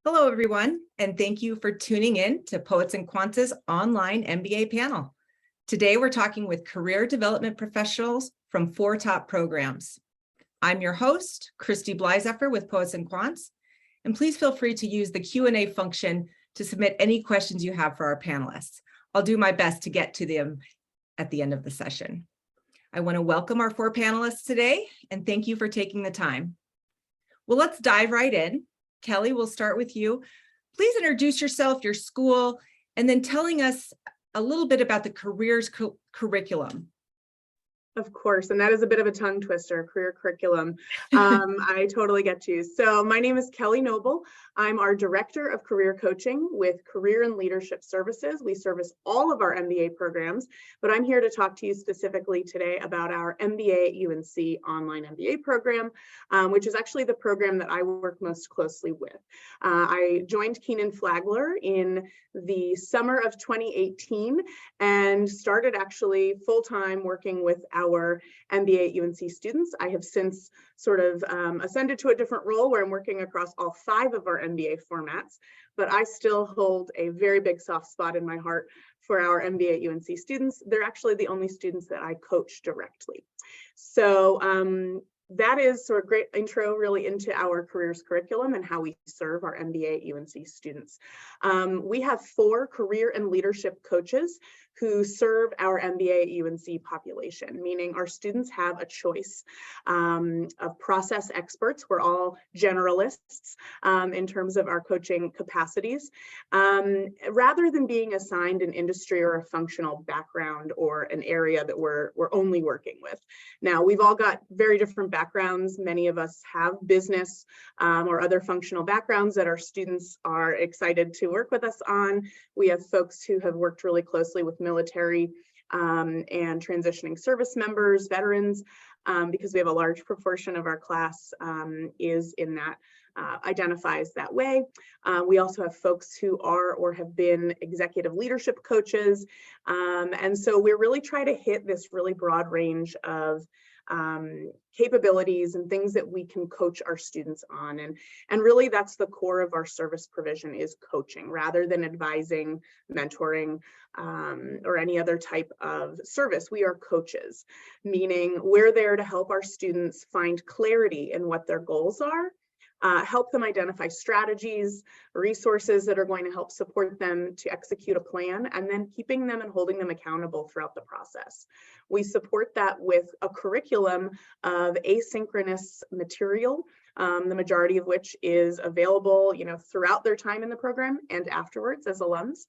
Hello, everyone, and thank you for tuning in to Poets and Quants' Online MBA panel. Today, we're talking with career development professionals from 4 top programs. I'm your host, Christy Bleizeffer with Poets and Quants, and please feel free to use the Q&A function to submit any questions you have for our panelists. I'll do my best to get to them at the end of the session. I want to welcome our 4 panelists today, and thank you for taking the time. Well, let's dive right in. Kelly, we'll start with you. Please introduce yourself, your school, and then telling us a little bit about the careers curriculum. Of course, and that is a bit of a tongue twister, career curriculum. I totally get you. So my name is Kelly Noble. I'm our Director of Career Coaching with Career and Leadership Services. We service all of our MBA programs, but I'm here to talk to you specifically today about our MBA at UNC Online MBA program, which is actually the program that I work most closely with. I joined Kenan-Flagler in the summer of 2018 and started actually full-time working with our MBA at UNC students. I have since sort of ascended to a different role where I'm working across all 5 of our MBA formats, but I still hold a very big soft spot in my heart for our MBA at UNC students. They're actually the only students that I coach directly. So that is sort of great intro really into our careers curriculum and how we serve our MBA at UNC students. We have 4 career and leadership coaches who serve our MBA at UNC population, meaning our students have a choice of process experts. We're all generalists in terms of our coaching capacities, rather than being assigned an industry or a functional background or an area that we're only working with. Now, we've all got very different backgrounds. Many of us have business or other functional backgrounds that our students are excited to work with us on. We have folks who have worked really closely with military and transitioning service members, veterans, because we have a large proportion of our class is in that, identifies that way. We also have folks who are or have been executive leadership coaches. And so we're really trying to hit this really broad range of capabilities and things that we can coach our students on. And really that's the core of our service provision is coaching rather than advising, mentoring, or any other type of service. We are coaches, meaning we're there to help our students find clarity in what their goals are, help them identify strategies, resources that are going to help support them to execute a plan, and then keeping them and holding them accountable throughout the process. We support that with a curriculum of asynchronous material, the majority of which is available, throughout their time in the program and afterwards as alums.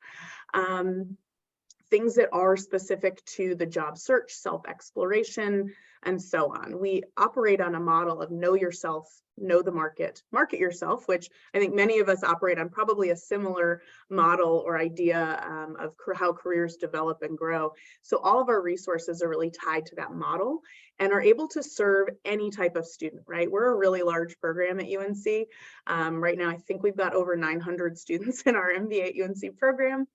Things that are specific to the job search, self-exploration, and so on. We operate on a model of know yourself, know the market yourself, which I think many of us operate on probably a similar model or idea of how careers develop and grow. So all of our resources are really tied to that model and are able to serve any type of student, right? We're a really large program at UNC. Right now, I think we've got over 900 students in our MBA at UNC program.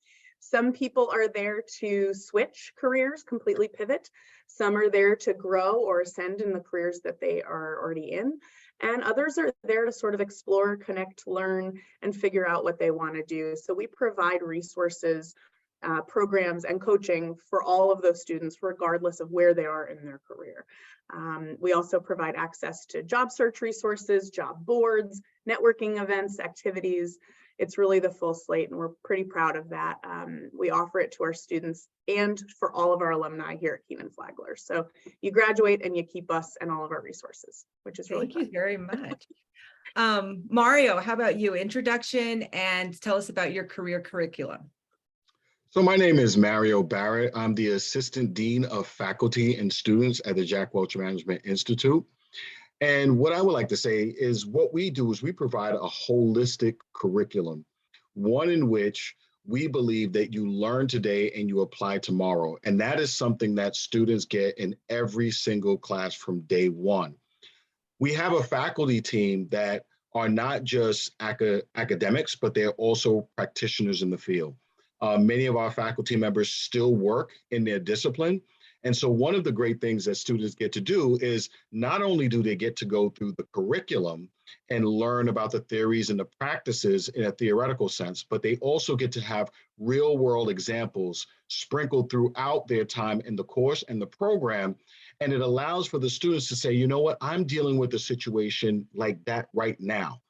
Some people are there to switch careers, completely pivot. Some are there to grow or ascend in the careers that they are already in. And others are there to sort of explore, connect, learn, and figure out what they want to do. So we provide resources, programs, and coaching for all of those students, regardless of where they are in their career. We also provide access to job search resources, job boards, networking events, activities. It's really the full slate, and we're pretty proud of that. We offer it to our students and for all of our alumni here at Kenan-Flagler. So you graduate and you keep us and all of our resources, which is really fun. Thank you very much. Mario, how about you? Introduction and tell us about your career curriculum. So my name is Mario Barrett. I'm the Assistant Dean of Faculty and Students at the Jack Welch Management Institute. And what I would like to say is what we do is we provide a holistic curriculum, one in which we believe that you learn today and you apply tomorrow. And that is something that students get in every single class from day one. We have a faculty team that are not just academics, but they're also practitioners in the field. Many of our faculty members still work in their discipline. And so one of the great things that students get to do is not only do they get to go through the curriculum, and learn about the theories and the practices in a theoretical sense, but they also get to have real world examples sprinkled throughout their time in the course and the program. And it allows for the students to say, you know what, I'm dealing with a situation like that right now.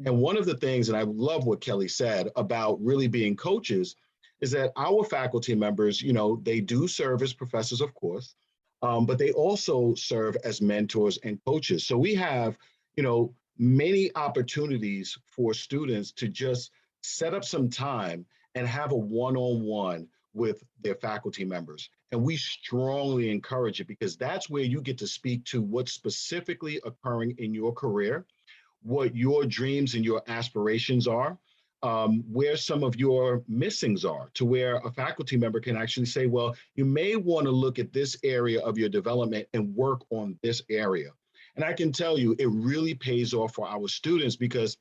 And one of the things, and I love what Kelly said about really being coaches, is that our faculty members, you know, they do serve as professors, of course, but they also serve as mentors and coaches. So we have, you know, many opportunities for students to just set up some time and have a one-on-one with their faculty members. And we strongly encourage it because that's where you get to speak to what's specifically occurring in your career, what your dreams and your aspirations are, where some of your missings are, to where a faculty member can actually say, well, you may want to look at this area of your development and work on this area. And I can tell you, it really pays off for our students because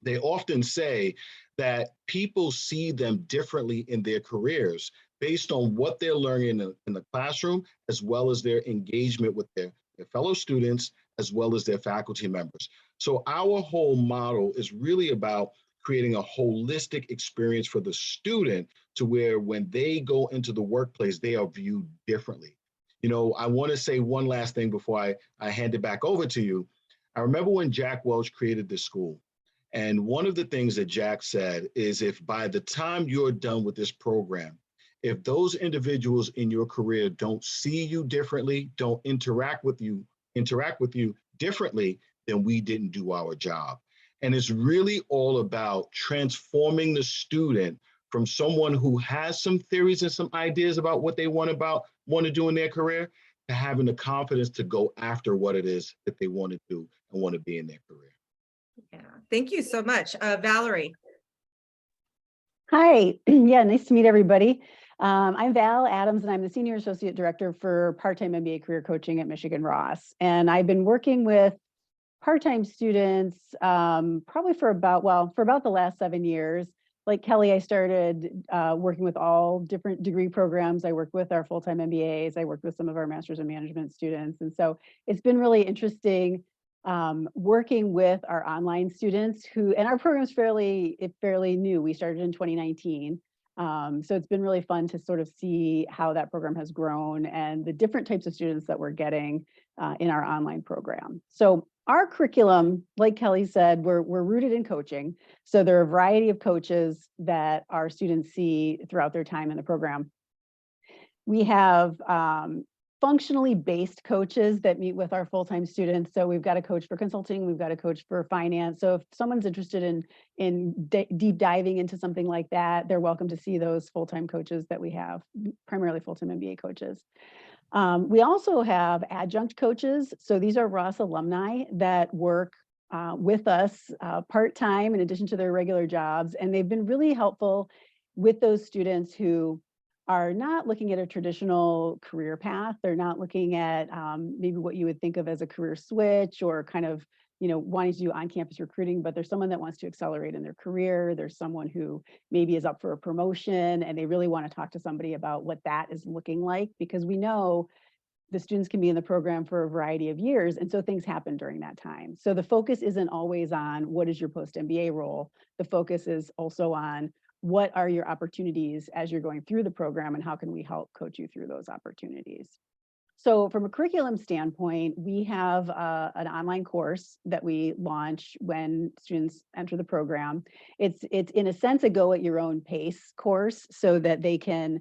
they often say that people see them differently in their careers based on what they're learning in the classroom, as well as their engagement with their fellow students, as well as their faculty members. So our whole model is really about creating a holistic experience for the student to where when they go into the workplace, they are viewed differently. You know, I want to say one last thing before I hand it back over to you. I remember when Jack Welch created this school. And one of the things that Jack said is if by the time you're done with this program, if those individuals in your career don't see you differently, don't interact with you differently, then we didn't do our job. And it's really all about transforming the student from someone who has some theories and some ideas about what they want to do in their career to having the confidence to go after what it is that they want to do and want to be in their career. Yeah, thank you so much. Valerie. Hi, yeah, nice to meet everybody. I'm Val Adams, and I'm the Senior Associate Director for Part-Time MBA Career Coaching at Michigan Ross. And I've been working with part-time students probably for about the last 7 years. Like Kelly, I started working with all different degree programs. I worked with our full-time MBAs. I worked with some of our Masters in Management students. And so it's been really interesting working with our online students and our program's fairly new. We started in 2019. So it's been really fun to sort of see how that program has grown and the different types of students that we're getting in our online program. So our curriculum, like Kelly said, we're rooted in coaching. So there are a variety of coaches that our students see throughout their time in the program. We have functionally based coaches that meet with our full-time students. So we've got a coach for consulting, we've got a coach for finance. So if someone's interested in deep diving into something like that, they're welcome to see those full-time coaches that we have, primarily full-time MBA coaches. We also have adjunct coaches. So these are Ross alumni that work with us part-time in addition to their regular jobs. And they've been really helpful with those students who are not looking at a traditional career path. They're not looking at maybe what you would think of as a career switch or kind of, wanting to do on-campus recruiting, but there's someone that wants to accelerate in their career. There's someone who maybe is up for a promotion and they really want to talk to somebody about what that is looking like, because we know the students can be in the program for a variety of years. And so things happen during that time. So the focus isn't always on what is your post-MBA role. The focus is also on what are your opportunities as you're going through the program and how can we help coach you through those opportunities. So from a curriculum standpoint, we have an online course that we launch when students enter the program. It's in a sense a go at your own pace course so that they can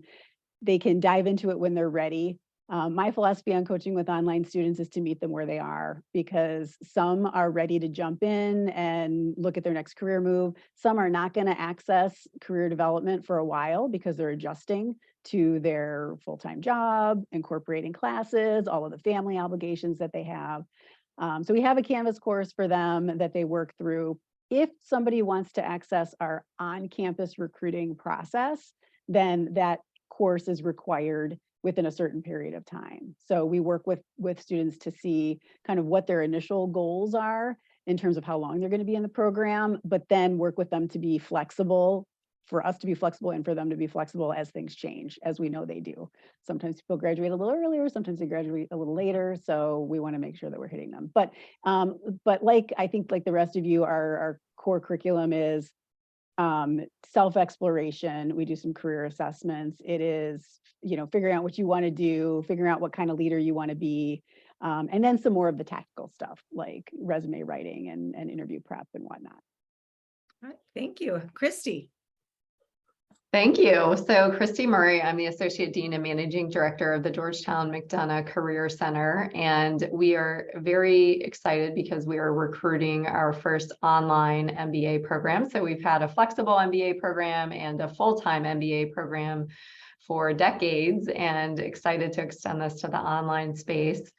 dive into it when they're ready. My philosophy on coaching with online students is to meet them where they are, because some are ready to jump in and look at their next career move. Some are not going to access career development for a while because they're adjusting to their full-time job, incorporating classes, all of the family obligations that they have. So we have a Canvas course for them that they work through. If somebody wants to access our on-campus recruiting process, then that course is required within a certain period of time. So we work with students to see kind of what their initial goals are in terms of how long they're going to be in the program, but then work with them to be flexible for us to be flexible and for them to be flexible as things change, as we know they do. Sometimes people graduate a little earlier, sometimes they graduate a little later. So we want to make sure that we're hitting them. But like, I think like the rest of you, our core curriculum is self-exploration. We do some career assessments. It is, figuring out what you want to do, figuring out what kind of leader you want to be. And then some more of the tactical stuff like resume writing and interview prep and whatnot. All right, thank you. Christy. Thank you. So Christy Murray, I'm the Associate Dean and Managing Director of the Georgetown McDonough Career Center. And we are very excited because we are recruiting our first online MBA program. So we've had a flexible MBA program and a full-time MBA program for decades, and excited to extend this to the online space.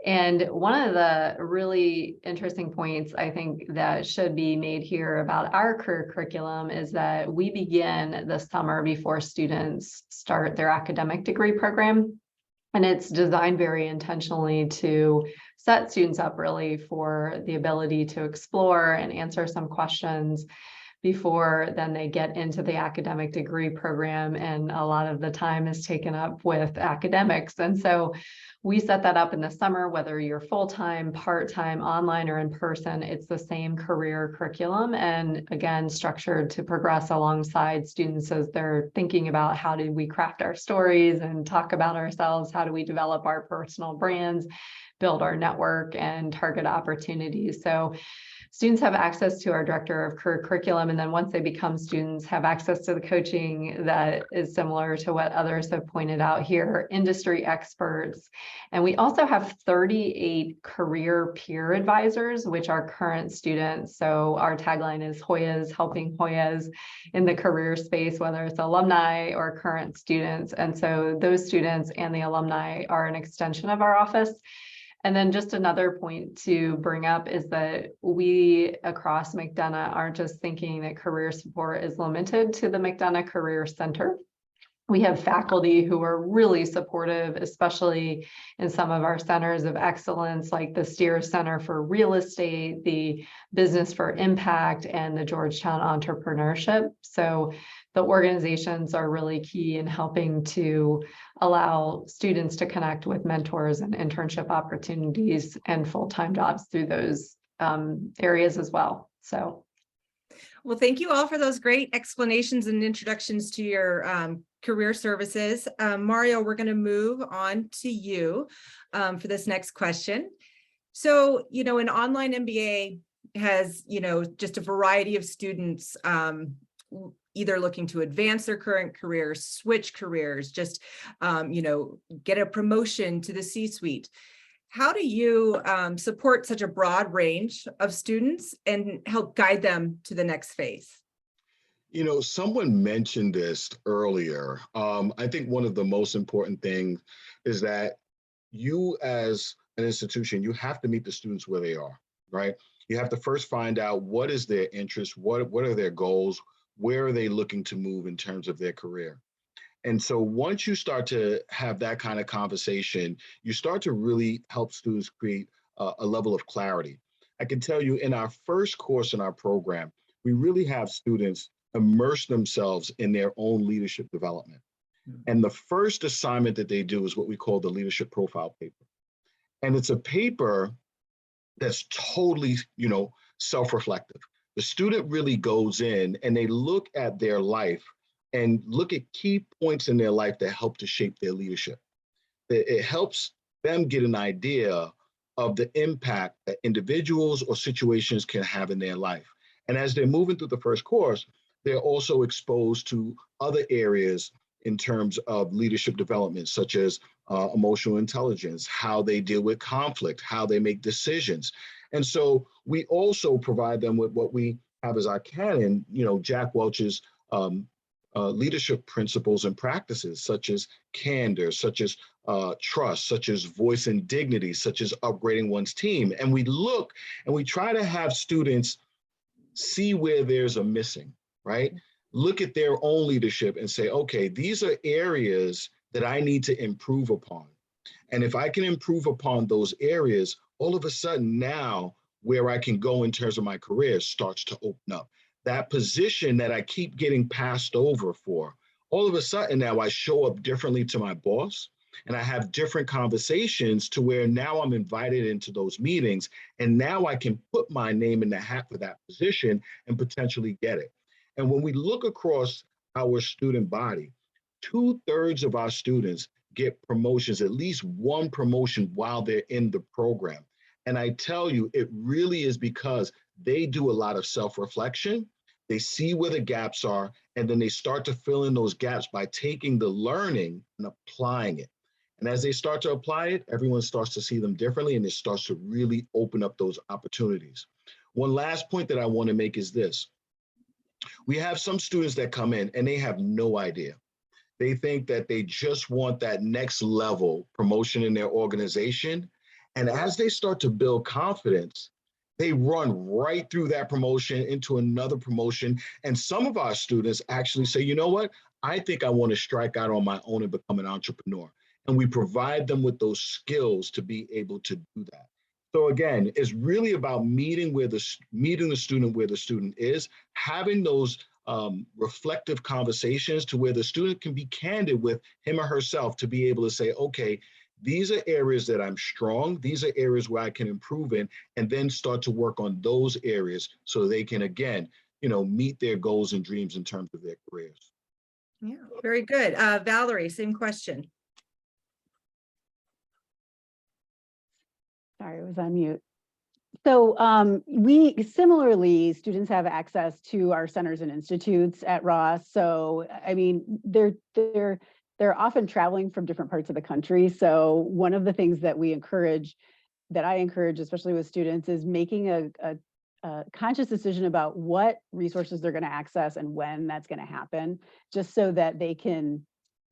And one of the really interesting points I think that should be made here about our career curriculum is that we begin the summer before students start their academic degree program. And it's designed very intentionally to set students up really for the ability to explore and answer some questions before then they get into the academic degree program. And a lot of the time is taken up with academics. And so we set that up in the summer, whether you're full-time, part-time, online, or in person, it's the same career curriculum. And again, structured to progress alongside students as they're thinking about how do we craft our stories and talk about ourselves, how do we develop our personal brands, build our network, and target opportunities. So students have access to our Director of Career Curriculum, and then once they become students, have access to the coaching that is similar to what others have pointed out here, industry experts. And we also have 38 career peer advisors, which are current students. So our tagline is Hoyas helping Hoyas in the career space, whether it's alumni or current students. And so those students and the alumni are an extension of our office. And then just another point to bring up is that we across McDonough aren't just thinking that career support is limited to the McDonough Career Center. We have faculty who are really supportive, especially in some of our centers of excellence, like the Steer Center for Real Estate, the Business for Impact, and the Georgetown Entrepreneurship. So the organizations are really key in helping to allow students to connect with mentors and internship opportunities and full-time jobs through those areas as well. So, well, thank you all for those great explanations and introductions to your career services. Mario, we're going to move on to you for this next question. So, an online MBA has, just a variety of students either looking to advance their current careers, switch careers, just, get a promotion to the C-suite. How do you support such a broad range of students and help guide them to the next phase? Someone mentioned this earlier. I think one of the most important things is that you as an institution, you have to meet the students where they are, right? You have to first find out what is their interest, what are their goals, where are they looking to move in terms of their career. And so once you start to have that kind of conversation, you start to really help students create a level of clarity. I can tell you in our first course in our program, we really have students immerse themselves in their own leadership development. And the first assignment that they do is what we call the leadership profile paper. And it's a paper that's totally, self-reflective. The student really goes in and they look at their life and look at key points in their life that help to shape their leadership. It helps them get an idea of the impact that individuals or situations can have in their life. And as they're moving through the first course, they're also exposed to other areas in terms of leadership development, such as emotional intelligence, how they deal with conflict, how they make decisions. And so we also provide them with what we have as our canon, Jack Welch's leadership principles and practices, such as candor, such as trust, such as voice and dignity, such as upgrading one's team. And we look and we try to have students see where there's a missing, right? Look at their own leadership and say, okay, these are areas that I need to improve upon. And if I can improve upon those areas, all of a sudden now where I can go in terms of my career starts to open up. that position that I keep getting passed over for, all of a sudden now I show up differently to my boss, and I have different conversations to where now I'm invited into those meetings, and now I can put my name in the hat for that position and potentially get it. And when we look across our student body, 2/3 of our students get promotions, at least one promotion while they're in the program. And I tell you, it really is because they do a lot of self-reflection. They see where the gaps are, and then they start to fill in those gaps by taking the learning and applying it. And as they start to apply it, everyone starts to see them differently, and it starts to really open up those opportunities. One last point that I want to make is this. We have some students that come in and they have no idea. They think that they just want that next level promotion in their organization. And as they start to build confidence, they run right through that promotion into another promotion. And some of our students actually say, you know what? I think I want to strike out on my own and become an entrepreneur. And we provide them with those skills to be able to do that. So again, it's really about meeting the student where the student is, having those reflective conversations to where the student can be candid with him or herself to be able to say, okay, these are areas that I'm strong. These are areas where I can improve in, and then start to work on those areas so they can, again, meet their goals and dreams in terms of their careers. Yeah, very good. Valerie, same question. Sorry, I was on mute. So we similarly, students have access to our centers and institutes at Ross. So, I mean, they're often traveling from different parts of the country. So one of the things that I encourage, especially with students, is making a conscious decision about what resources they're going to access and when that's going to happen, just so that they can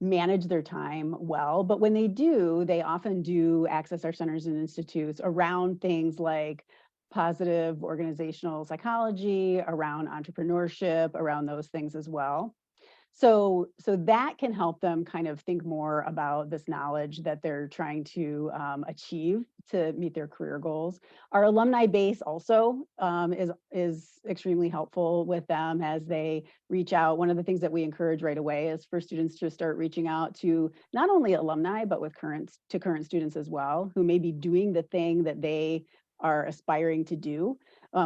manage their time well. But when they do, they often do access our centers and institutes around things like positive organizational psychology, around entrepreneurship, around those things as well. So that can help them kind of think more about this knowledge that they're trying to achieve to meet their career goals. Our alumni base also is extremely helpful with them as they reach out. One of the things that we encourage right away is for students to start reaching out to not only alumni, but with current students as well, who may be doing the thing that they are aspiring to do.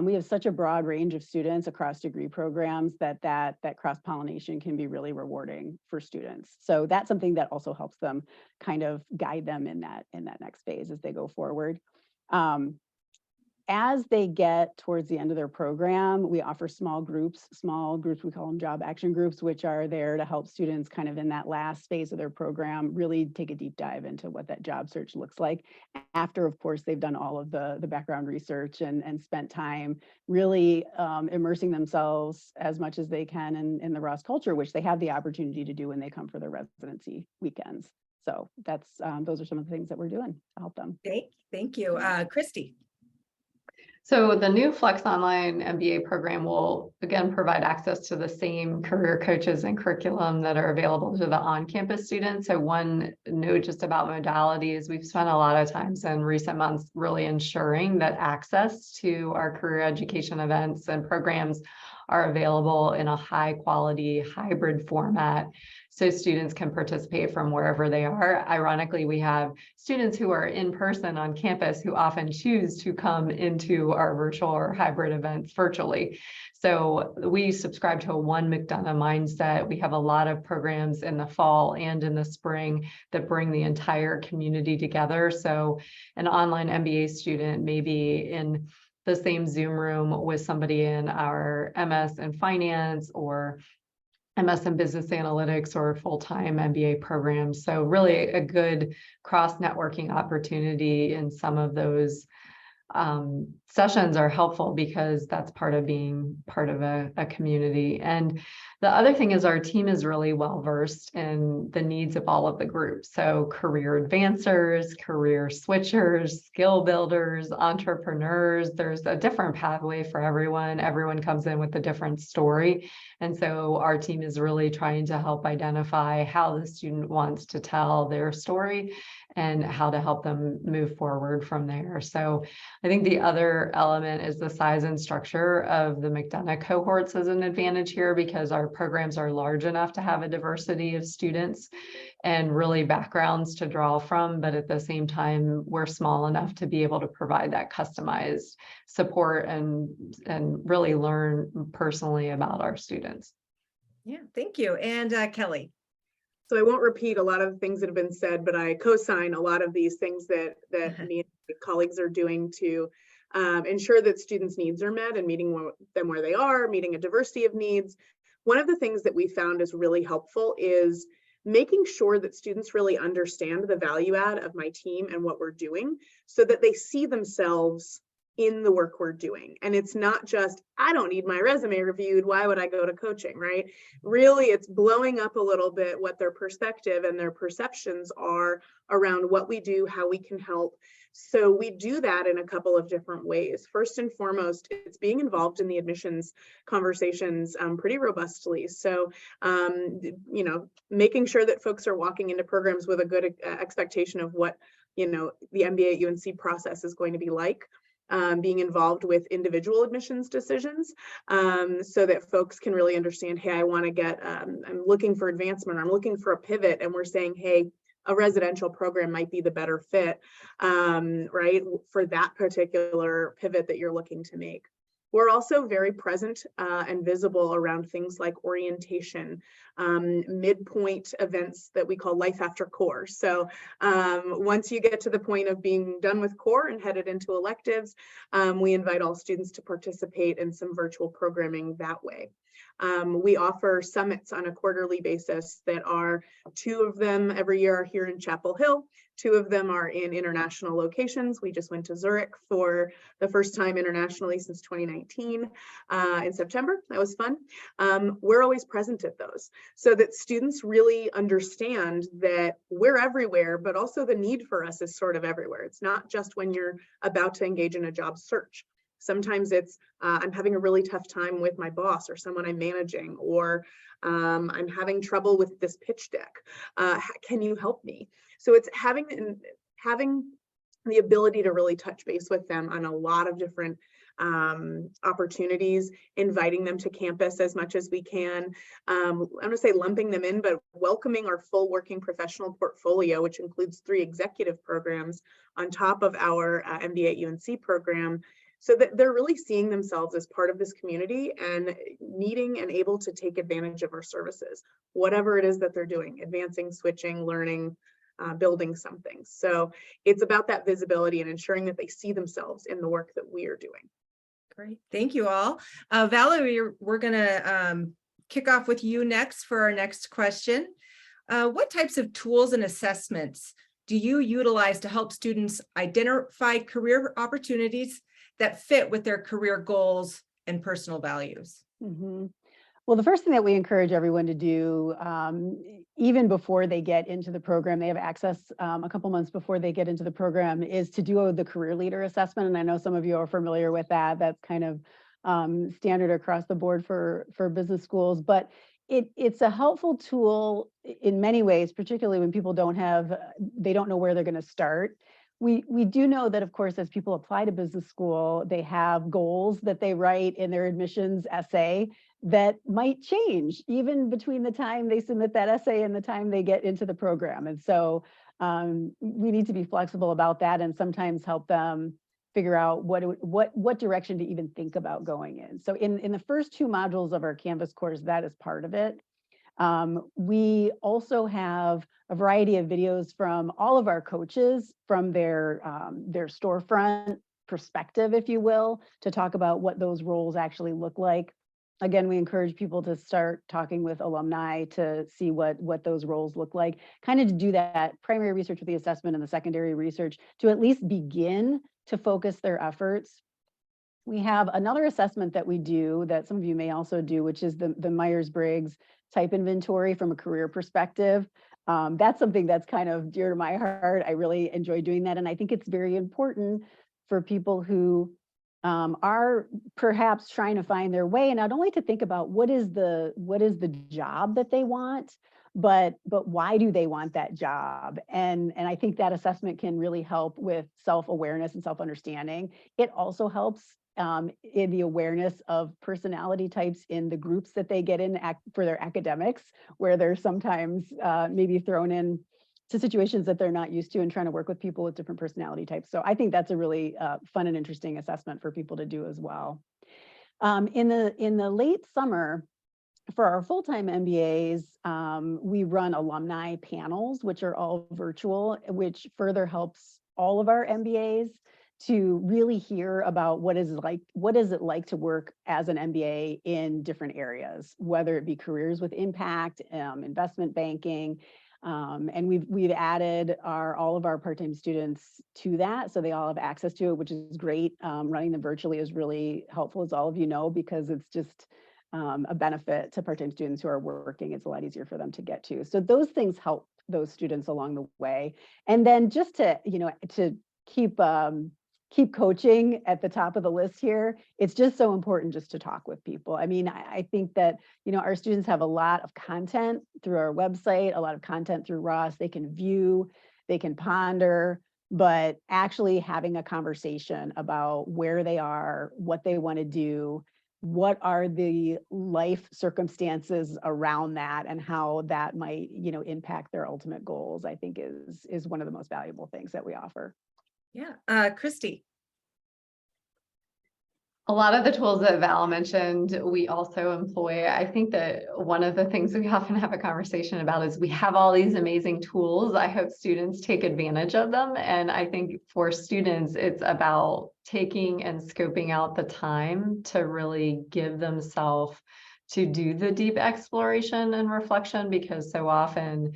We have such a broad range of students across degree programs that cross-pollination can be really rewarding for students. So that's something that also helps them kind of guide them in that next phase as they go forward. As they get towards the end of their program, we offer small groups, we call them job action groups, which are there to help students kind of in that last phase of their program really take a deep dive into what that job search looks like. After, of course, they've done all of the background research and spent time really immersing themselves as much as they can in the Ross culture, which they have the opportunity to do when they come for their residency weekends. So that's those are some of the things that we're doing to help them. Thank you. Christy. So the new Flex Online MBA program will, again, provide access to the same career coaches and curriculum that are available to the on-campus students. So one note just about modalities, we've spent a lot of times in recent months really ensuring that access to our career education events and programs are available in a high quality hybrid format, so students can participate from wherever they are. Ironically, we have students who are in person on campus who often choose to come into our virtual or hybrid events virtually. So we subscribe to a one McDonough mindset. We have a lot of programs in the fall and in the spring that bring the entire community together. So an online MBA student may be in the same Zoom room with somebody in our MS in finance or MS in business analytics or full-time MBA programs. So really a good cross-networking opportunity in some of those sessions are helpful because that's part of being part of a community. And the other thing is our team is really well versed in the needs of all of the groups. So career advancers, career switchers, skill builders, entrepreneurs, there's a different pathway for everyone. Everyone comes in with a different story. And so our team is really trying to help identify how the student wants to tell their story and how to help them move forward from there. So I think the other element is the size and structure of the McDonough cohorts as an advantage here, because our programs are large enough to have a diversity of students and really backgrounds to draw from, but at the same time, we're small enough to be able to provide that customized support and really learn personally about our students. Yeah, thank you. And Kelly. So I won't repeat a lot of the things that have been said, but I co-sign a lot of these things that me and my colleagues are doing to ensure that students' needs are met and meeting them where they are, meeting a diversity of needs. One of the things that we found is really helpful is making sure that students really understand the value add of my team and what we're doing so that they see themselves in the work we're doing. And it's not just, I don't need my resume reviewed, why would I go to coaching, right? Really, it's blowing up a little bit what their perspective and their perceptions are around what we do, how we can help. So we do that in a couple of different ways. First and foremost, it's being involved in the admissions conversations pretty robustly. So, you know, making sure that folks are walking into programs with a good expectation of what, you know, the MBA at UNC process is going to be like. Being involved with individual admissions decisions so that folks can really understand, hey, I want to get, I'm looking for advancement, I'm looking for a pivot, and we're saying, hey, a residential program might be the better fit, right, for that particular pivot that you're looking to make. We're also very present and visible around things like orientation, midpoint events that we call life after core. So once you get to the point of being done with core and headed into electives, we invite all students to participate in some virtual programming that way. We offer summits on a quarterly basis that are 2 of them every year are here in Chapel Hill. 2 of them are in international locations. We just went to Zurich for the first time internationally since 2019 in September. That was fun. We're always present at those so that students really understand that we're everywhere, but also the need for us is sort of everywhere. It's not just when you're about to engage in a job search. Sometimes it's I'm having a really tough time with my boss or someone I'm managing, or I'm having trouble with this pitch deck. Can you help me? So it's having the ability to really touch base with them on a lot of different opportunities, inviting them to campus as much as we can. I'm going to say lumping them in, but welcoming our full working professional portfolio, which includes 3 executive programs on top of our MBA at UNC program, so that they're really seeing themselves as part of this community and needing and able to take advantage of our services, whatever it is that they're doing, advancing, switching, learning, building something. So it's about that visibility and ensuring that they see themselves in the work that we are doing. Great. Thank you all. Valerie, we're going to kick off with you next for our next question. What types of tools and assessments do you utilize to help students identify career opportunities that fit with their career goals and personal values? Mm-hmm. Well, the first thing that we encourage everyone to do, even before they get into the program, they have access a couple months before they get into the program, is to do the career leader assessment. And I know some of you are familiar with that. That's kind of standard across the board for business schools, but it's a helpful tool in many ways, particularly when people they don't know where they're going to start. We do know that, of course, as people apply to business school, they have goals that they write in their admissions essay that might change even between the time they submit that essay and the time they get into the program. And so we need to be flexible about that and sometimes help them figure out what direction to even think about going in. So in the first 2 modules of our Canvas course, that is part of it. We also have a variety of videos from all of our coaches from their storefront perspective, if you will, to talk about what those roles actually look like. Again, we encourage people to start talking with alumni to see what those roles look like, kind of to do that primary research with the assessment and the secondary research to at least begin to focus their efforts. We have another assessment that we do that some of you may also do, which is the Myers-Briggs type inventory from a career perspective. That's something that's kind of dear to my heart. I really enjoy doing that. And I think it's very important for people who are perhaps trying to find their way, and not only to think about what is the job that they want, but why do they want that job? And I think that assessment can really help with self-awareness and self-understanding. It also helps in the awareness of personality types in the groups that they get in for their academics, where they're sometimes maybe thrown in to situations that they're not used to and trying to work with people with different personality types. So I think that's a really fun and interesting assessment for people to do as well. In the late summer, for our full-time MBAs, we run alumni panels, which are all virtual, which further helps all of our MBAs to really hear about what is it like to work as an MBA in different areas, whether it be careers with impact, investment banking, and we've added all of our part-time students to that, so they all have access to it, which is great. Running them virtually is really helpful, as all of you know, because it's just a benefit to part-time students who are working. It's a lot easier for them to get to. So those things help those students along the way. And then just to, to keep coaching at the top of the list here, it's just so important just to talk with people. I mean, I think that, our students have a lot of content through our website, a lot of content through Ross. They can view, they can ponder, but actually having a conversation about where they are, what they want to do, what are the life circumstances around that, and how that might, impact their ultimate goals, I think is one of the most valuable things that we offer. Yeah, Christy. A lot of the tools that Val mentioned, we also employ. I think that one of the things we often have a conversation about is we have all these amazing tools. I hope students take advantage of them. And I think for students, it's about taking and scoping out the time to really give themselves to do the deep exploration and reflection, because so often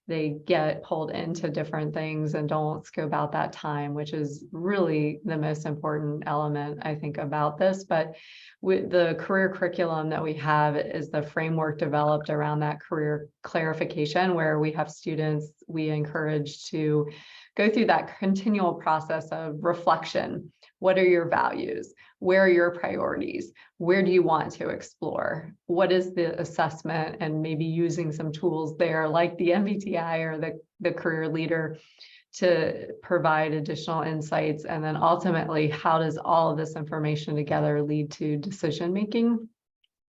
they get pulled into different things and don't scope out that time, which is really the most important element, I think, about this. But with the career curriculum that we have is the framework developed around that career clarification, where we have students we encourage to go through that continual process of reflection. What are your values? Where are your priorities? Where do you want to explore? What is the assessment? And maybe using some tools there like the MBTI or the career leader to provide additional insights. And then ultimately, how does all of this information together lead to decision making?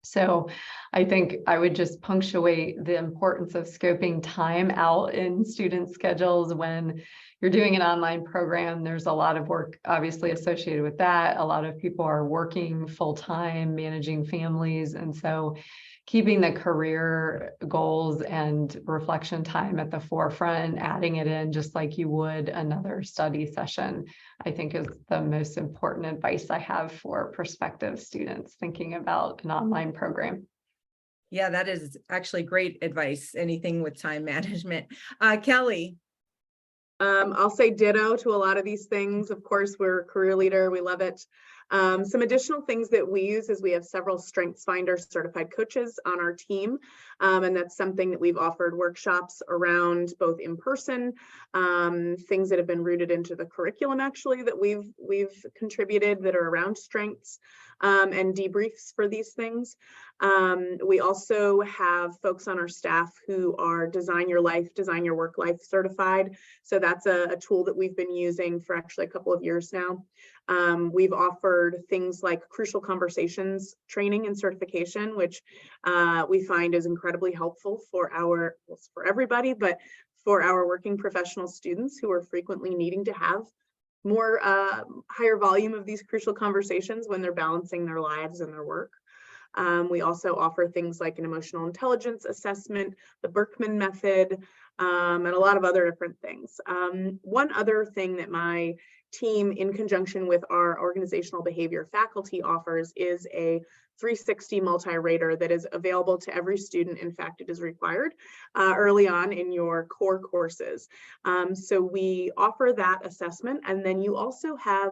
So I think I would just punctuate the importance of scoping time out in student schedules. When you're doing an online program, there's a lot of work obviously associated with that. A lot of people are working full-time, managing families. And so keeping the career goals and reflection time at the forefront, adding it in just like you would another study session, I think is the most important advice I have for prospective students thinking about an online program. Yeah, that is actually great advice. Anything with time management. Kelly. I'll say ditto to a lot of these things. Of course, we're a career leader. We love it. Some additional things that we use is we have several StrengthsFinder certified coaches on our team. And that's something that we've offered workshops around, both in person, things that have been rooted into the curriculum actually that we've contributed that are around strengths, and debriefs for these things. We also have folks on our staff who are Design Your Life, Design Your Work Life certified. So that's a tool that we've been using for actually a couple of years now. We've offered things like crucial conversations training and certification, which we find is incredibly helpful for everybody, but for our working professional students who are frequently needing to have more higher volume of these crucial conversations when they're balancing their lives and their work. We also offer things like an emotional intelligence assessment, the Berkman method, and a lot of other different things. One other thing that my team, in conjunction with our organizational behavior faculty, offers is a 360 multi-rater that is available to every student. In fact, it is required early on in your core courses. So we offer that assessment, and then you also have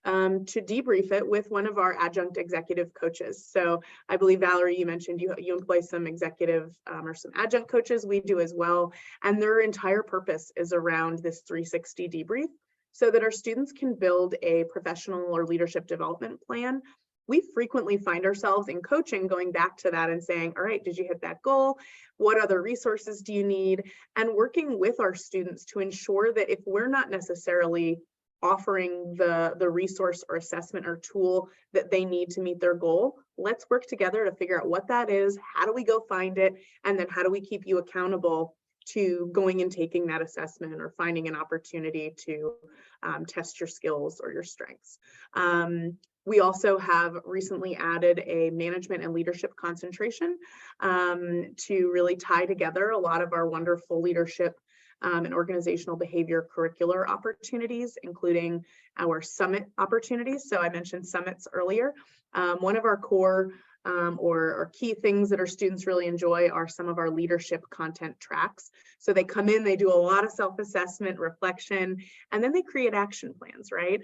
to debrief it with one of our adjunct executive coaches. So I believe, Valerie, you mentioned you employ some executive or some adjunct coaches. We do as well. And their entire purpose is around this 360 debrief, so that our students can build a professional or leadership development plan we frequently find ourselves in coaching going back to that and saying, all right, did you hit that goal? What other resources do you need? And working with our students to ensure that if we're not necessarily offering the resource or assessment or tool that they need to meet their goal, let's work together to figure out what that is. How do we go find it? And then how do we keep you accountable to going and taking that assessment or finding an opportunity to test your skills or your strengths. We also have recently added a management and leadership concentration to really tie together a lot of our wonderful leadership and organizational behavior curricular opportunities, including our summit opportunities. So I mentioned summits earlier. One of our core or key things that our students really enjoy are some of our leadership content tracks. So they come in, they do a lot of self-assessment, reflection, and then they create action plans, right?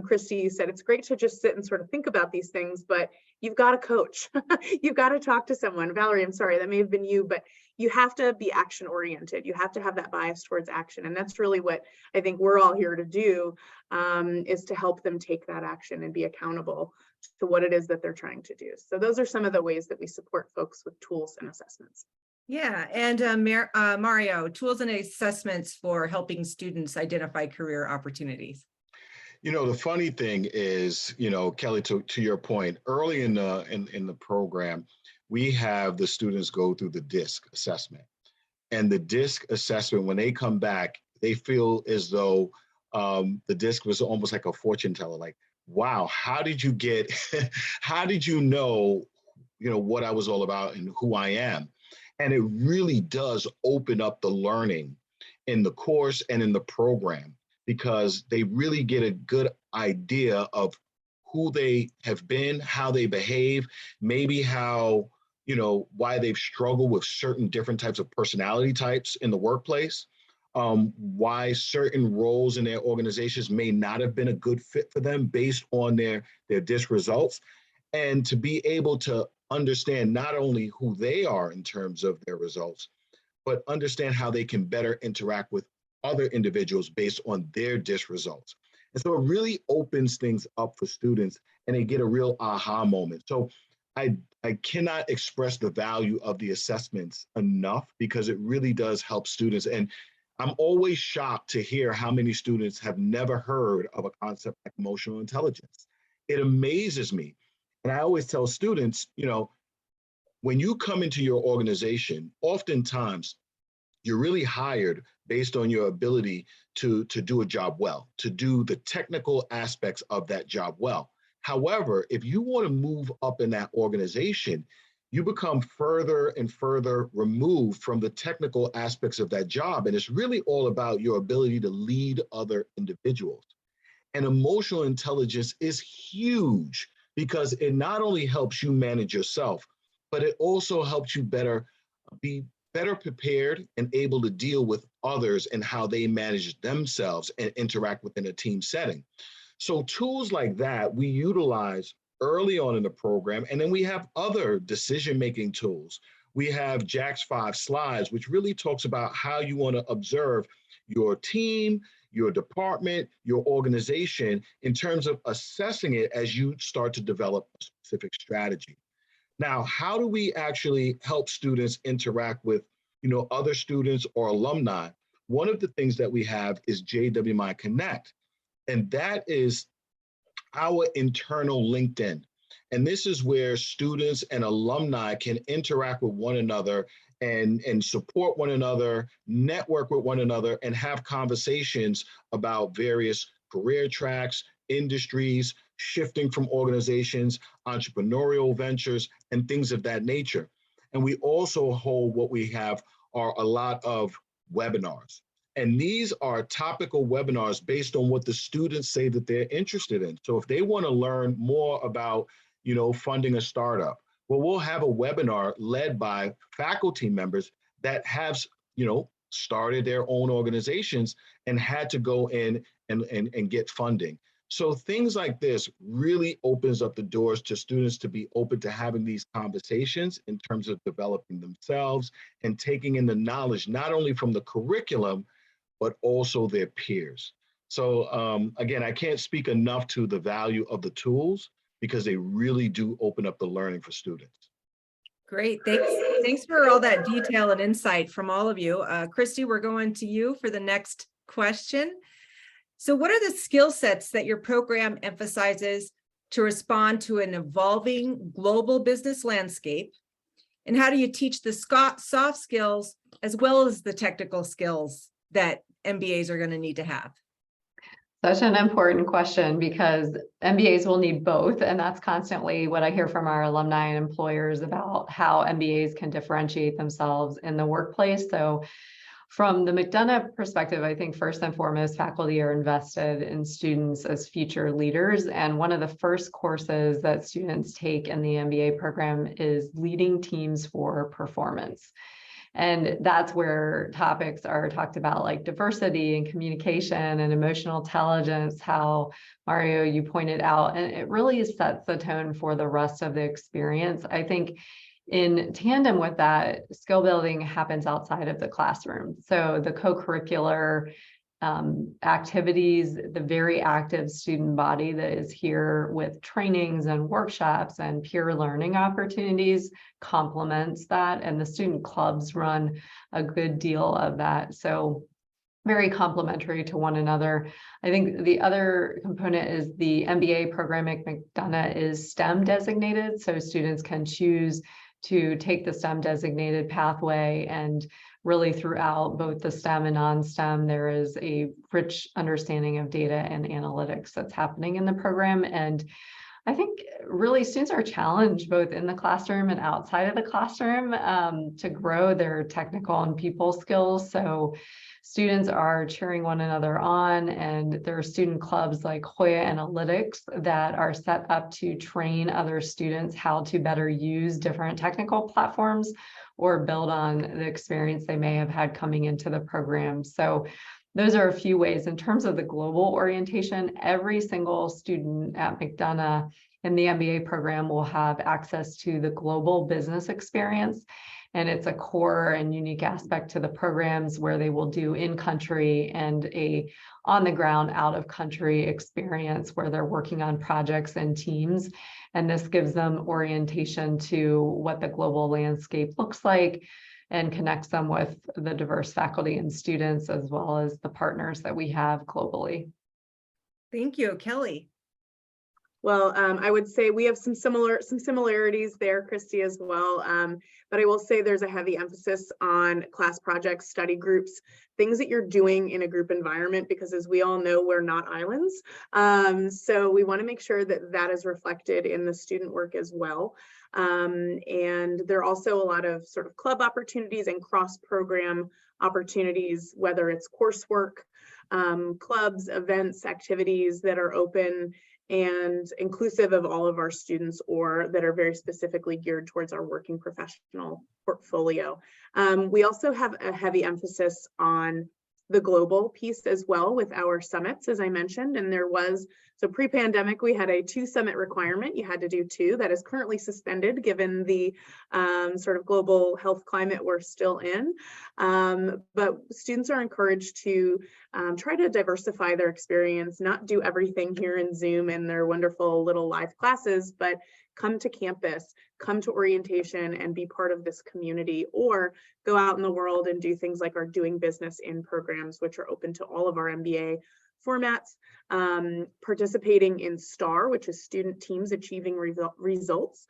Christy, you said it's great to just sit and sort of think about these things, but you've got to coach. You've got to talk to someone. Valerie, I'm sorry, that may have been you, but you have to be action oriented. You have to have that bias towards action. And that's really what I think we're all here to do, is to help them take that action and be accountable to what it is that they're trying to do. So those are some of the ways that we support folks with tools and assessments. Yeah, and Mario, tools and assessments for helping students identify career opportunities. You know, the funny thing is, you know, Kelly, to your point, early in the program, we have the students go through the DISC assessment. And the DISC assessment, when they come back, they feel as though the DISC was almost like a fortune teller, like, wow, how did you get, how did you know, what I was all about and who I am? And it really does open up the learning in the course and in the program, because they really get a good idea of who they have been, how they behave, maybe how, why they've struggled with certain different types of personality types in the workplace, why certain roles in their organizations may not have been a good fit for them based on their DISC results. And to be able to understand not only who they are in terms of their results, but understand how they can better interact with other individuals based on their DISC results. And so it really opens things up for students and they get a real aha moment. So I cannot express the value of the assessments enough, because it really does help students. And I'm always shocked to hear how many students have never heard of a concept like emotional intelligence. It amazes me. And I always tell students, when you come into your organization, oftentimes you're really hired based on your ability to do a job well, to do the technical aspects of that job well. However, if you want to move up in that organization, you become further and further removed from the technical aspects of that job. And it's really all about your ability to lead other individuals. And emotional intelligence is huge, because it not only helps you manage yourself, but it also helps you be better prepared and able to deal with others and how they manage themselves and interact within a team setting. So tools like that we utilize early on in the program. And then we have other decision-making tools. We have Jack's 5 slides, which really talks about how you want to observe your team, your department, your organization in terms of assessing it as you start to develop a specific strategy. Now, how do we actually help students interact with, other students or alumni? One of the things that we have is JWMI Connect, and that is our internal LinkedIn. And this is where students and alumni can interact with one another and support one another, network with one another, and have conversations about various career tracks, industries, shifting from organizations, entrepreneurial ventures, and things of that nature. And we also hold what we have are a lot of webinars. And these are topical webinars based on what the students say that they're interested in. So if they want to learn more about, funding a startup, well, we'll have a webinar led by faculty members that have, started their own organizations and had to go in and get funding. So things like this really opens up the doors to students to be open to having these conversations in terms of developing themselves and taking in the knowledge, not only from the curriculum, but also their peers. So again, I can't speak enough to the value of the tools, because they really do open up the learning for students. Great, thanks for all that detail and insight from all of you. Christy, we're going to you for the next question. So what are the skill sets that your program emphasizes to respond to an evolving global business landscape? And how do you teach the soft skills as well as the technical skills that MBAs are going to need to have? Such an important question, because MBAs will need both. And that's constantly what I hear from our alumni and employers about how MBAs can differentiate themselves in the workplace. So from the McDonough perspective, I think first and foremost, faculty are invested in students as future leaders. And one of the first courses that students take in the MBA program is leading teams for performance. And that's where topics are talked about, like diversity and communication and emotional intelligence, how, Mario, you pointed out, and it really sets the tone for the rest of the experience. I think in tandem with that, skill building happens outside of the classroom. So the co-curricular activities, the very active student body that is here with trainings and workshops and peer learning opportunities complements that, and the student clubs run a good deal of that. So very complementary to one another. I think the other component is the MBA program at McDonough is STEM designated, so students can choose to take the STEM designated pathway, and really throughout both the STEM and non-STEM, there is a rich understanding of data and analytics that's happening in the program. And I think really students are challenged both in the classroom and outside of the classroom to grow their technical and people skills. So students are cheering one another on, and there are student clubs like Hoya Analytics that are set up to train other students how to better use different technical platforms or build on the experience they may have had coming into the program. So those are a few ways. In terms of the global orientation, every single student at McDonough in the MBA program will have access to the global business experience. And it's a core and unique aspect to the programs where they will do in-country and a on-the-ground, out-of-country experience where they're working on projects and teams. And this gives them orientation to what the global landscape looks like and connects them with the diverse faculty and students, as well as the partners that we have globally. Thank you, Kelly. Well, I would say we have some similarities there, Christy, as well. But I will say there's a heavy emphasis on class projects, study groups, things that you're doing in a group environment, because as we all know, we're not islands. So we want to make sure that that is reflected in the student work as well. And there are also a lot of sort of club opportunities and cross-program opportunities, whether it's coursework, clubs, events, activities that are open and inclusive of all of our students, or that are very specifically geared towards our working professional portfolio. We also have a heavy emphasis on the global piece as well with our summits, as I mentioned, and there was, so pre-pandemic, we had a 2 summit requirement. You had to do 2. That is currently suspended given the sort of global health climate we're still in. But students are encouraged to try to diversify their experience, not do everything here in Zoom and their wonderful little live classes, but come to campus, come to orientation and be part of this community, or go out in the world and do things like our Doing Business In programs, which are open to all of our MBA formats, participating in STAR, which is Student Teams Achieving Results,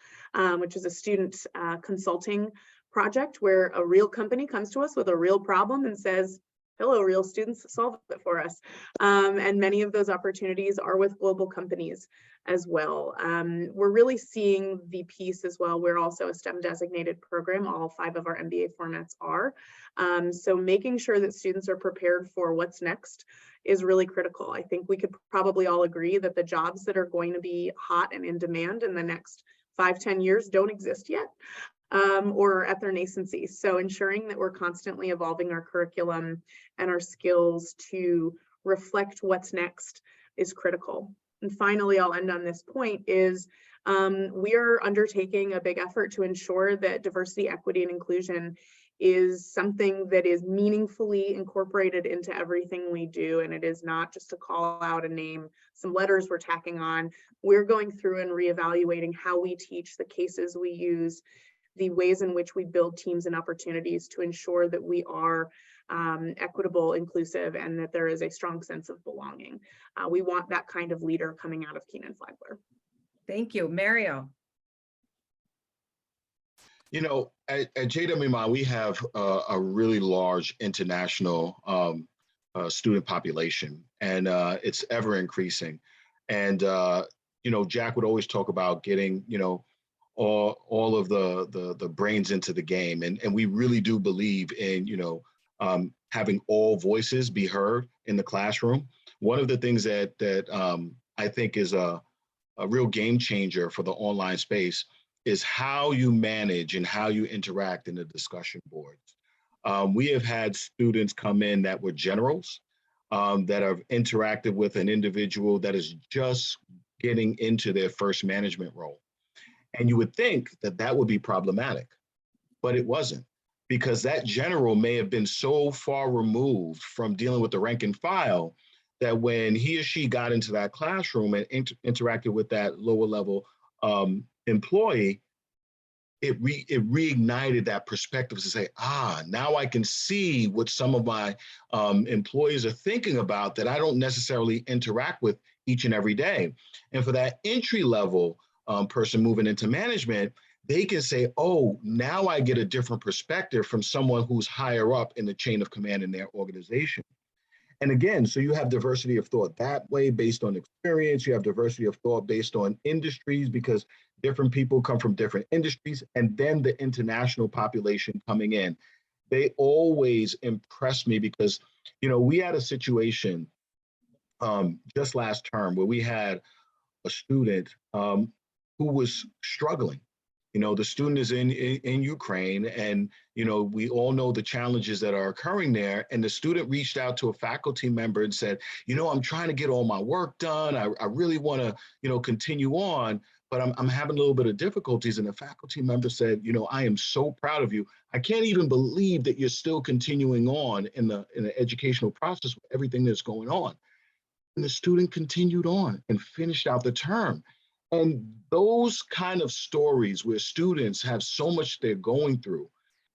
which is a student consulting project where a real company comes to us with a real problem and says, hello, real students, solve it for us. And many of those opportunities are with global companies as well. We're really seeing the piece as well. We're also a STEM designated program. All 5 of our MBA formats are. So making sure that students are prepared for what's next is really critical. I think we could probably all agree that the jobs that are going to be hot and in demand in the next 5-10 years don't exist yet. Or at their nascency. So ensuring that we're constantly evolving our curriculum and our skills to reflect what's next is critical. And finally, I'll end on this point is we are undertaking a big effort to ensure that diversity, equity, and inclusion is something that is meaningfully incorporated into everything we do. And it is not just to call out a name, some letters we're tacking on. We're going through and reevaluating how we teach, the cases we use, the ways in which we build teams and opportunities to ensure that we are equitable, inclusive, and that there is a strong sense of belonging. We want that kind of leader coming out of Kenan-Flagler. Thank you. Mario. You know, at JWMI, we have a really large international student population, and it's ever increasing. And, you know, Jack would always talk about getting, you know, all of the brains into the game. And we really do believe in, you know, having all voices be heard in the classroom. One of the things that I think is a real game changer for the online space is how you manage and how you interact in the discussion boards. We have had students come in that were generals, that have interacted with an individual that is just getting into their first management role. And you would think that that would be problematic, but it wasn't, because that general may have been so far removed from dealing with the rank and file that when he or she got into that classroom and interacted with that lower level employee, it reignited that perspective to say, now I can see what some of my employees are thinking about that I don't necessarily interact with each and every day. And for that entry level person moving into management, they can say, oh, now I get a different perspective from someone who's higher up in the chain of command in their organization. And again, so you have diversity of thought that way based on experience. You have diversity of thought based on industries, because different people come from different industries. And then the international population coming in. They always impress me because, you know, we had a situation just last term where we had a student who was struggling. You know, the student is in Ukraine, and, you know, we all know the challenges that are occurring there. And the student reached out to a faculty member and said, you know, I'm trying to get all my work done. I really want to, you know, continue on, but I'm having a little bit of difficulties. And the faculty member said, you know, I am so proud of you. I can't even believe that you're still continuing on in the educational process with everything that's going on. And the student continued on and finished out the term. And those kind of stories where students have so much they're going through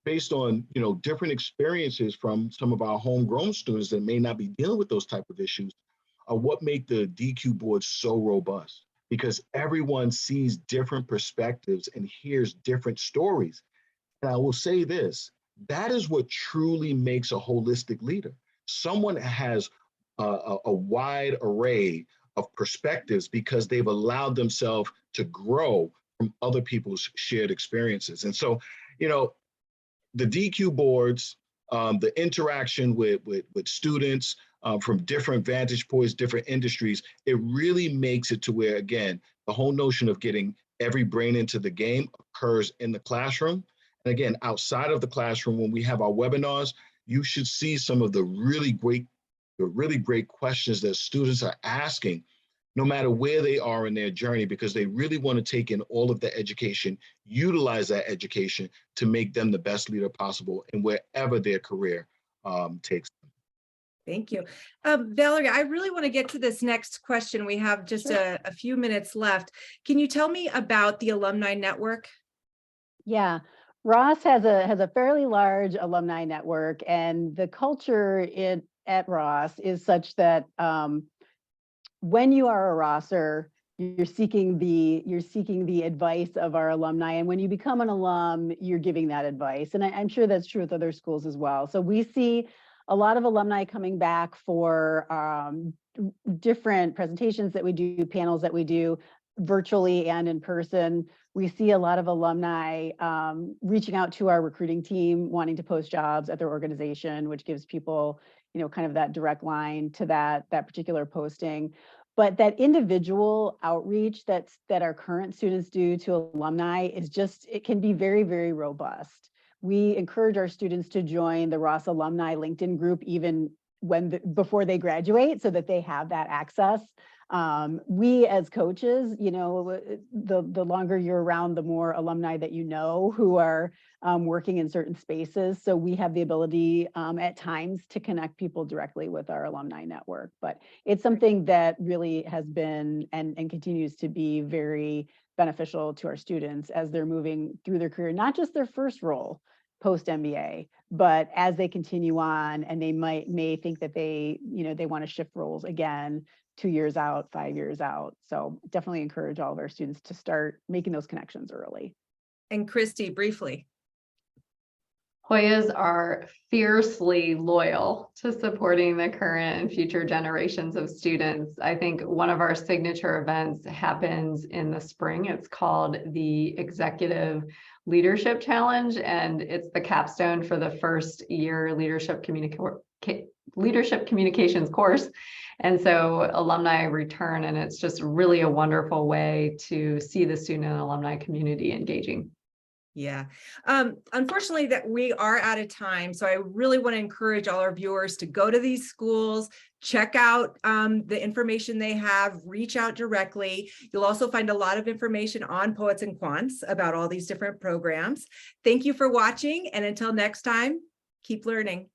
based on, you know, different experiences from some of our homegrown students that may not be dealing with those type of issues are what make the DQ board so robust, because everyone sees different perspectives and hears different stories. And I will say this, that is what truly makes a holistic leader. Someone that has a wide array of perspectives because they've allowed themselves to grow from other people's shared experiences. And so, you know, the DQ boards, the interaction with students from different vantage points, different industries, it really makes it to where, again, the whole notion of getting every brain into the game occurs in the classroom. And again, outside of the classroom, when we have our webinars, you should see some of the really great questions that students are asking, no matter where they are in their journey, because they really want to take in all of the education, utilize that education to make them the best leader possible in wherever their career takes them. Thank you. Valerie, I really want to get to this next question. We have just a few minutes left. Can you tell me about the Alumni Network? Yeah, Ross has a fairly large alumni network, and the culture at Ross is such that when you are a Rosser, you're seeking the advice of our alumni, and when you become an alum, you're giving that advice. And I'm sure that's true with other schools as well. So we see a lot of alumni coming back for different presentations that we do, panels that we do virtually and in person. We see a lot of alumni reaching out to our recruiting team, wanting to post jobs at their organization, which gives people, you know, kind of that direct line to that particular posting. But that individual outreach that our current students do to alumni is just, it can be very, very robust. We encourage our students to join the Ross Alumni LinkedIn group even before they graduate, so that they have that access We as coaches, the longer you're around, the more alumni that you know who are working in certain spaces. So we have the ability at times to connect people directly with our alumni network. But it's something that really has been and continues to be very beneficial to our students as they're moving through their career, not just their first role post MBA, but as they continue on and they may think that they want to shift roles again 2 years out, 5 years out. So definitely encourage all of our students to start making those connections early. And Christy, briefly. Hoyas are fiercely loyal to supporting the current and future generations of students. I think one of our signature events happens in the spring. It's called the Executive Leadership Challenge, and it's the capstone for the first year leadership communications course. And so alumni return, and it's just really a wonderful way to see the student and alumni community engaging. Yeah. Unfortunately, that we are out of time. So I really want to encourage all our viewers to go to these schools, check out the information they have, reach out directly. You'll also find a lot of information on Poets and Quants about all these different programs. Thank you for watching. And until next time, keep learning.